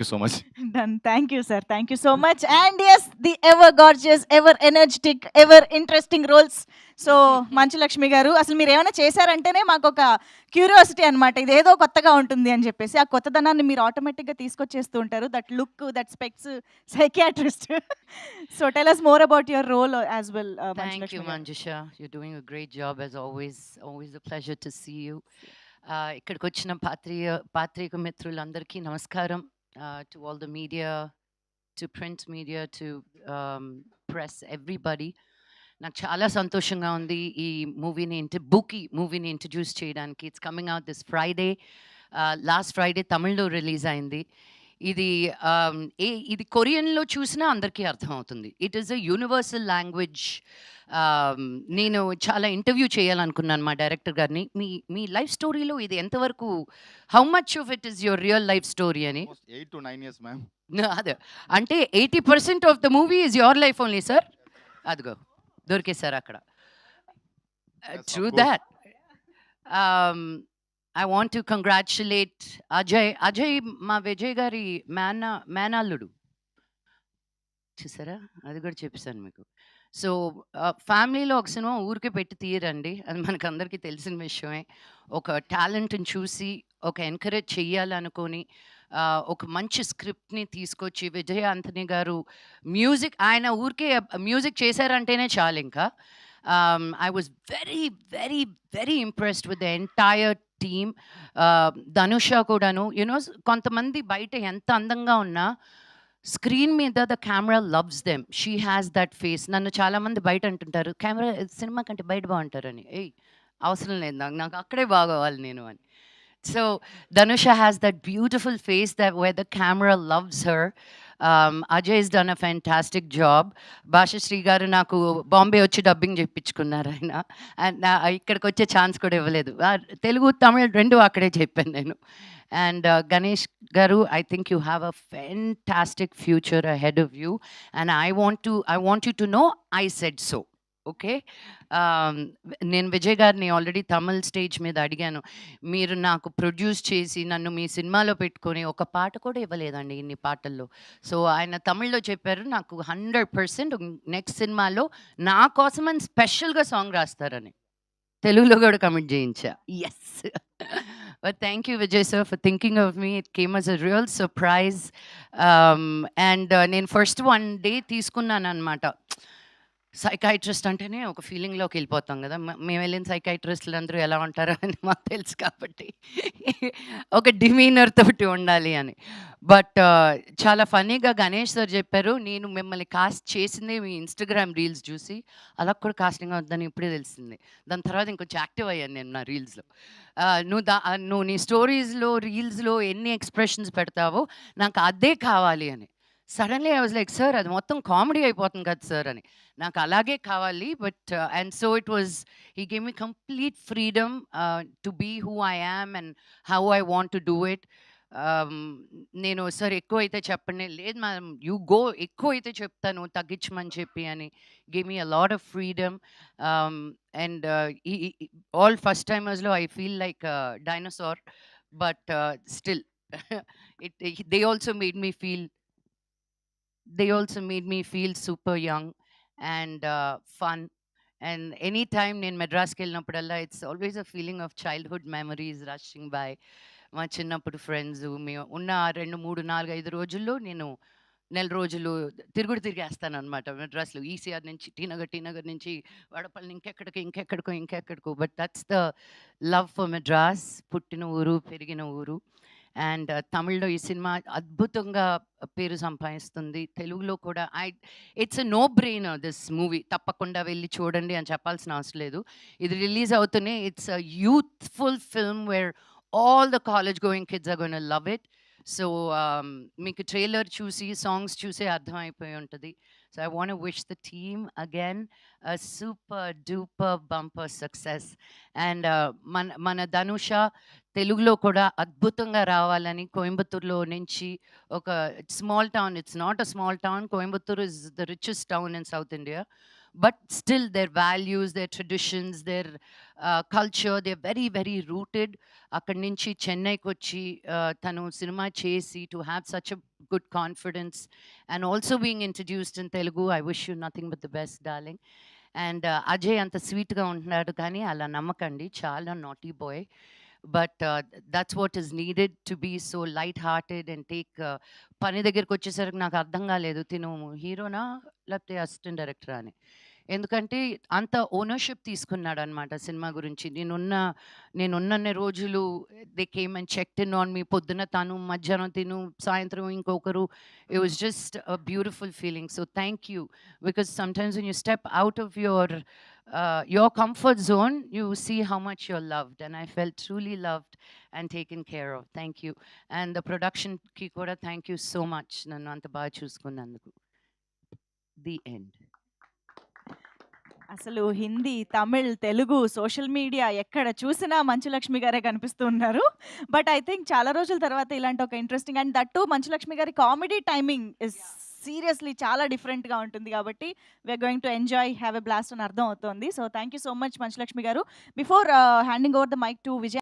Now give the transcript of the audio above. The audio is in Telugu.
You so much. Done. Thank you, sir. Thank you so much. And yes, the ever gorgeous, ever energetic, ever interesting roles. So Manchu Lakshmi గారు, అసలు మీరు ఏమైనా చేశారంటేనే మాకు ఒక క్యూరియాసిటీ అనమాట, ఇదేదో కొత్తగా ఉంటుంది అని చెప్పేసి. ఆ కొత్తదనాన్ని మీరు ఆటోమేటిక్గా తీసుకొచ్చేస్తూ ఉంటారు. That look, that specs, psychiatrist. So tell us more about your role as well, Manchu Thank you, Lakshmi garu. Manjusha. You're doing a great job as always. Always a pleasure to see you. ఇక్కడికి వచ్చిన పాత్రిక మిత్రులందరికీ నమస్కారం. To all the media, to print media, to press, everybody. నాకు చాలా సంతోషంగా ఉంది ఈ బుకీ మూవీని ఇంట్రడ్యూస్ చేయడానికి. It's coming out this Friday. Last Friday తమిళ్లో రిలీజ్ అయింది. ఇది ఇది కొరియన్లో చూసినా అందరికీ అర్థమవుతుంది. It is a universal language. నేను చాలా ఇంటర్వ్యూ చేయాలనుకున్నాను మా డైరెక్టర్ గారిని. మీ మీ లైఫ్ స్టోరీలో ఇది ఎంతవరకు, how much of it is your real life story అని. 8 to 9 years, ma'am. అదే అంటే 80% of the movie is your life only sir. అదిగో దొరికేశారు అక్కడ. Yes, of True course. that. I want to congratulate Ajay. Ajay మా విజయ్ గారి మేనల్లుడు. చూసారా, అది కూడా చెప్పేశాను మీకు. సో ఫ్యామిలీలో ఒక సినిమా ఊరికే పెట్టి తీయరండి, అది మనకు అందరికీ తెలిసిన విషయమే. ఒక టాలెంట్ని చూసి ఒక ఎంకరేజ్ చెయ్యాలనుకొని ఒక మంచి స్క్రిప్ట్ని తీసుకొచ్చి విజయ్ ఆంథనీ గారు మ్యూజిక్, ఆయన ఊరికే మ్యూజిక్ చేశారంటేనే చాలు ఇంకా. I was very, very, very impressed with the entire team. ధనుష కూడాను, యూనో కొంతమంది బయట ఎంత అందంగా ఉన్నా స్క్రీన్ మీద the camera loves them. She has that face. నన్ను చాలామంది బయట అంటుంటారు కెమెరా సినిమా కంటే బయట బాగుంటారని. ఏయ్ అవసరం లేదు, నాకు అక్కడే బాగోవాలి నేను అని. So Dhanusha has that beautiful face that where the camera loves her. Ajay is done a fantastic job. Bhashasri గారు నాకు బాంబే వచ్చి డబ్బింగ్ చెప్పించుకున్నారు ఆయన. అండ్ ఇక్కడికి వచ్చే ఛాన్స్ కూడా ఇవ్వలేదు. తెలుగు తమిళ్ రెండు అక్కడే చెప్పాను నేను. అండ్ గణేష్ గారు, I think you have a fantastic future ahead of you, and I want you to know I said so. Okay. నేను విజయ్ గారిని ఆల్రెడీ తమిళ్ స్టేజ్ మీద అడిగాను, మీరు నాకు ప్రొడ్యూస్ చేసి నన్ను మీ సినిమాలో పెట్టుకొని ఒక పాట కూడా ఇవ్వలేదండి ఇన్ని పాటల్లో. సో ఆయన తమిళ్లో చెప్పారు నాకు 100% నెక్స్ట్ సినిమాలో నా కోసమని స్పెషల్గా సాంగ్ రాస్తారని. తెలుగులో కూడా కమిట్ చేయించా. Yes. But thank you Vijay sir for thinking of me. It came as a real surprise. And నేను ఫస్ట్ 1 డే తీసుకున్నాను అనమాట. సైకాట్రిస్ట్ అంటేనే ఒక ఫీలింగ్లోకి వెళ్ళిపోతాం కదా. మేము వెళ్ళిన సైకాట్రిస్టులు అందరూ ఎలా ఉంటారో అని మాకు తెలుసు కాబట్టి ఒక డిమీనర్ తోటి ఉండాలి అని. బట్ చాలా ఫన్నీగా గణేష్ సార్ చెప్పారు, నేను మిమ్మల్ని కాస్ట్ చేసింది మీ ఇన్స్టాగ్రామ్ రీల్స్ చూసి, అలా కూడా కాస్టింగ్ అవుతుందని ఇప్పుడే తెలిసింది. దాని తర్వాత ఇంకొంచెం యాక్టివ్ అయ్యాను నేను నా రీల్స్లో. నువ్వు నీ స్టోరీస్లో రీల్స్లో ఎన్ని ఎక్స్ప్రెషన్స్ పెడతావో నాకు అదే కావాలి అని. Suddenly I was like, sir అది మొత్తం కామెడీ అయిపోతుంది కదా సార్ అని. నాకు అలాగే కావాలి. But and so it was, he gave me complete freedom to be who I am and how I want to do it. నేను సార్ ఎక్కువ అయితే చెప్పండి, లేదు మ్యామ్ యూ గో, ఎక్కువ అయితే చెప్తాను తగ్గించమని చెప్పి అని. Give me a lot of freedom. And all first టైమర్స్లో I feel like dinosaur, but still they also made me feel, they also made me feel super young and fun. And anytime నేను మెడ్రాస్కి వెళ్ళినప్పుడల్లా it's always a feeling of childhood memories rushing by. మా చిన్నప్పుడు ఫ్రెండ్స్ మేము ఉన్న 2, 3, 4, 5 రోజుల్లో నేను నెల రోజులు తిరిగేస్తాను అనమాట మెడ్రాస్లో. ఈసీఆర్ నుంచి టీ నగర్ నుంచి వడపల్లి, ఇంకెక్కడికో. But that's the love for Madras. పుట్టిన ఊరు, పెరిగిన ఊరు. అండ్ తమిళ్లో ఈ సినిమా అద్భుతంగా పేరు సంపాదిస్తుంది. తెలుగులో కూడా it's a no brainer this movie. తప్పకుండా వెళ్ళి చూడండి అని చెప్పాల్సిన అవసరం లేదు. ఇది రిలీజ్ అవుతూనే it's a youthful film where all the college going kids are going to love it. So మీకు ట్రైలర్ చూసి సాంగ్స్ చూసే అర్థమైపోయి ఉంటుంది. So I want to wish the team again a super duper bumper success. And మన ధనుష తెలుగులో కూడా అద్భుతంగా రావాలని కోయంబత్తూరులో నుంచి ఒక small town, it's not a small town, Coimbatore is the richest town in South India. but still their values, their traditions, their culture, they're very, very rooted. అక్కడి నుంచి చెన్నైకి వచ్చి తను సినిమా చేసి to have such a good confidence and also being introduced in Telugu, I wish you nothing but the best, darling. And Ajay అంత స్వీట్గా ఉంటున్నాడు కానీ అలా నమ్మకండి, చాలా naughty boy. But that's what is needed to be so light hearted and take. పని దగ్గరికి వచ్చేసరికి నాకు అర్థం కాలేదు తిను హీరోనా లేకపోతే అసిస్టెంట్ డైరెక్టరా అని. ఎందుకంటే అంత ఓనర్షిప్ తీసుకున్నాడు అనమాట సినిమా గురించి. నేనున్నన్ని రోజులు they came and checked in on me. పొద్దున తను, మధ్యాహ్నం తిను, సాయంత్రం ఇంకొకరు. It was just a beautiful feeling. So thank you, because sometimes when you step out of your comfort zone, you see how much you're loved, and I felt truly loved and taken care of. Thank you. And the production ki kuda thank you so much, nannu anta baga chusukunnanduku. The end. అసలు హిందీ, తమిళ్, తెలుగు, సోషల్ మీడియా ఎక్కడ చూసినా మంచులక్ష్మి గారే కనిపిస్తూ ఉన్నారు. బట్ ఐ థింక్ చాలా రోజుల తర్వాత ఇలాంటి ఒక ఇంట్రెస్టింగ్ అండ్ దట్టు మంచులక్ష్మి గారి కామెడీ టైమింగ్ ఇస్ సీరియస్లీ చాలా డిఫరెంట్గా ఉంటుంది కాబట్టి we are going to enjoy, have a blast అని అర్థం అవుతుంది. So thank you so much Manchu Lakshmi గారు. Before handing over the mic to Vijay.